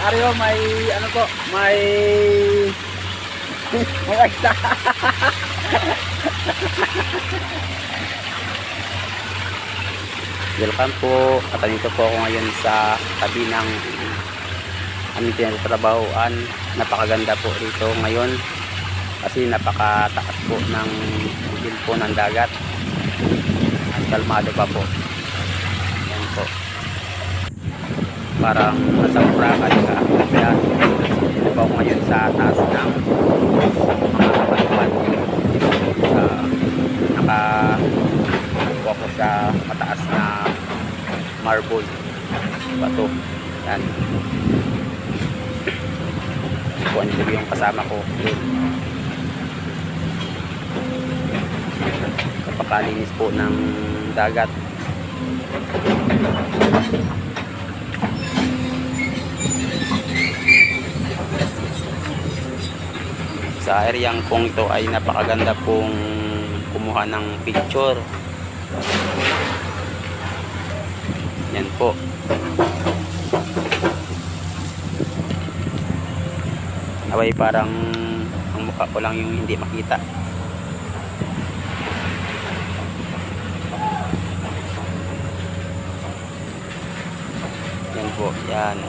Aryo, may ano po, may may extra. Welcome po. At dito po ako ngayon sa tabi ng aming tinatatrabahoan. Napakaganda po rito ngayon kasi napakataas po ng level po ng dagat. At kalmado pa po. Yan po. Parang nasa Boracay ka. Kaya dito po ako ngayon sa taas ng mga kabaluan. Nakakuha ko sa mataas na marble bato. Yan. Kuha nito yung kasama ko yun. Kapakalinis po ng dagat. Sa areang pong ito ay napakaganda pong kumuha ng picture. Yan po. Abay parang ang mukha ko lang yung hindi makita. Yan po, yan.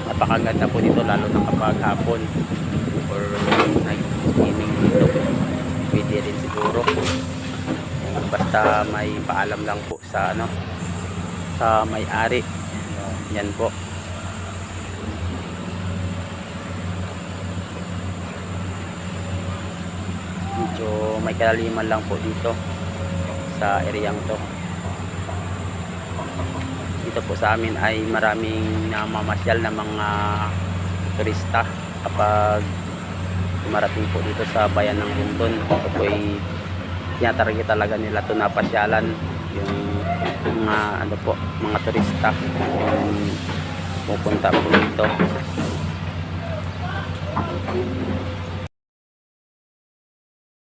Napakaganda po dito lalo na kapag hapon or nag-swimming dito. Pwede rin siguro. Basta may paalam lang po sa ano, sa may-ari. Yan po. Medyo may kalaliman lang po dito sa areang to. Dito po sa amin ay maraming namamasyal na mga turista kapag marating po dito sa bayan ng Rindon. Ito po ay tinatarget talaga nila ito na pasyalan yung mga ano po, mga turista yung pupunta po dito.